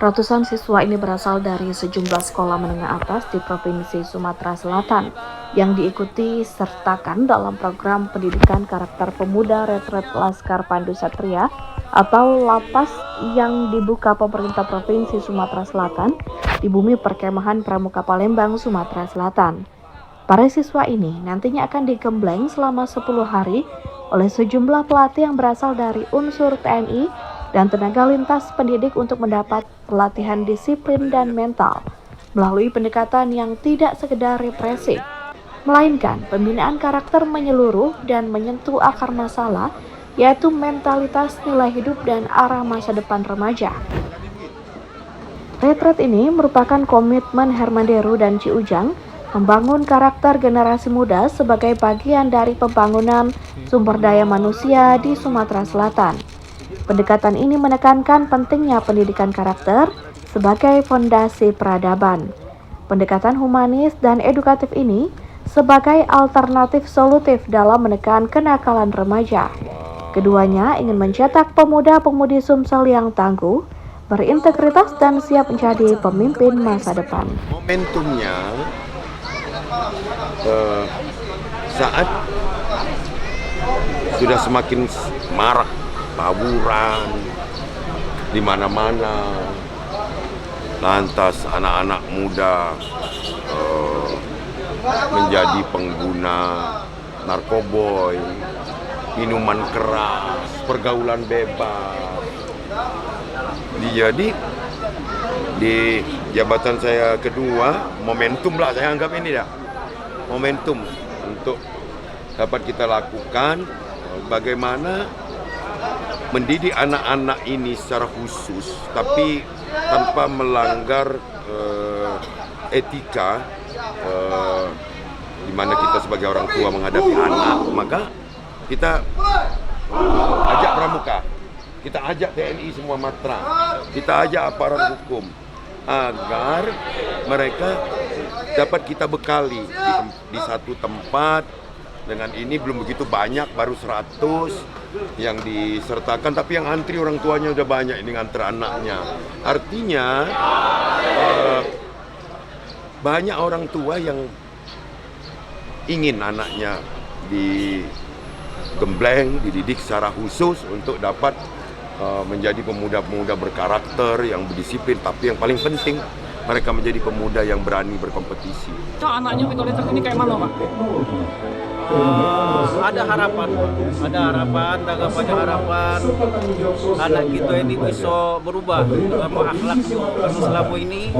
Ratusan siswa ini berasal dari sejumlah sekolah menengah atas di Provinsi Sumatera Selatan yang diikuti sertakan dalam program pendidikan karakter pemuda Retret Laskar Pandu Satria atau LAPAS yang dibuka pemerintah Provinsi Sumatera Selatan di bumi perkemahan Pramuka Palembang, Sumatera Selatan. Para siswa ini nantinya akan digembleng selama 10 hari oleh sejumlah pelatih yang berasal dari unsur TNI dan tenaga lintas pendidik untuk mendapat pelatihan disiplin dan mental melalui pendekatan yang tidak sekedar represif, melainkan pembinaan karakter menyeluruh dan menyentuh akar masalah, yaitu mentalitas, nilai hidup, dan arah masa depan remaja. Retret ini merupakan komitmen Herman Deru dan Ci Ujang membangun karakter generasi muda sebagai bagian dari pembangunan sumber daya manusia di Sumatera Selatan. Pendekatan ini menekankan pentingnya pendidikan karakter sebagai fondasi peradaban. Pendekatan humanis dan edukatif ini sebagai alternatif solutif dalam menekan kenakalan remaja. Keduanya ingin mencetak pemuda-pemudi Sumsel yang tangguh, berintegritas dan siap menjadi pemimpin masa depan. Momentumnya saat sudah semakin marak tawuran di mana-mana, lantas anak-anak muda menjadi pengguna narkoboy, minuman keras, pergaulan bebas. Jadi di jabatan saya kedua, momentum lah saya anggap ini ya, momentum untuk dapat kita lakukan bagaimana mendidik anak-anak ini secara khusus, tapi tanpa melanggar etika, di mana kita sebagai orang tua menghadapi anak, maka kita ajak pramuka, kita ajak TNI semua matra, kita ajak aparat hukum, agar mereka dapat kita bekali di satu tempat. Dengan ini belum begitu banyak, baru 100 yang disertakan, tapi yang antri orang tuanya udah banyak, ini nganter anaknya. Artinya banyak orang tua yang ingin anaknya digembleng, dididik secara khusus untuk dapat menjadi pemuda-pemuda berkarakter, yang berdisiplin, tapi yang paling penting mereka menjadi pemuda yang berani berkompetisi. Anaknya Retret ini kayak mana, Pak? Ada harapan, tanggapan harapan anak kita ini bisa berubah dalam akhlak. Karena selama ini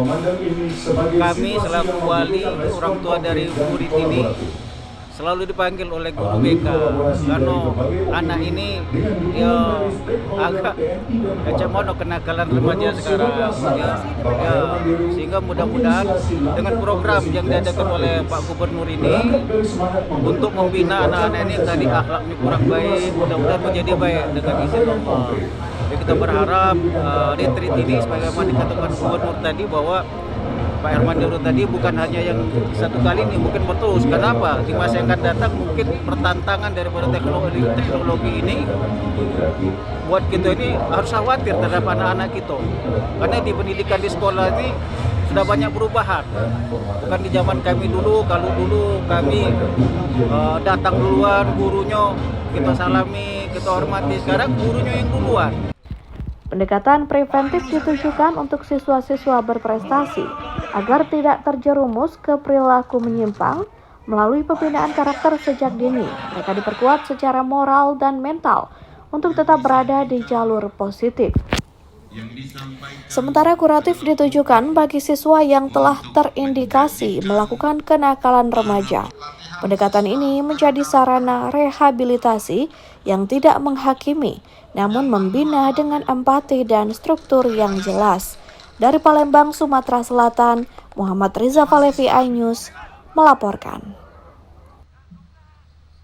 kami selaku wali, orang tua dari murid ini selalu dipanggil oleh guru BK karena anak ini ya agak macam kenakalan remaja sekarang ya, sehingga mudah-mudahan dengan program yang diadakan oleh Pak Gubernur ini untuk membina anak-anak ini yang tadi akhlaknya kurang baik, mudah-mudahan menjadi baik dengan izin Allah. Jadi kita berharap retreat ini sebagaimana dikatakan Gubernur tadi bahwa Pak Herman Deru tadi bukan hanya yang satu kali ini, mungkin berterus. Kenapa? Di masa yang akan datang mungkin pertantangan daripada teknologi ini buat kita ini harus khawatir terhadap anak-anak kita. Karena di pendidikan di sekolah ini sudah banyak perubahan. Bukan di zaman kami dulu, kalau dulu kami datang duluan, gurunya kita salami, kita hormati. Sekarang gurunya yang duluan. Pendekatan preventif ditujukan untuk siswa-siswa berprestasi agar tidak terjerumus ke perilaku menyimpang. Melalui pembinaan karakter sejak dini, mereka diperkuat secara moral dan mental untuk tetap berada di jalur positif. Sementara kuratif ditujukan bagi siswa yang telah terindikasi melakukan kenakalan remaja. Pendekatan ini menjadi sarana rehabilitasi yang tidak menghakimi, namun membina dengan empati dan struktur yang jelas. Dari Palembang, Sumatera Selatan, Muhammad Riza Falevi, iNews melaporkan.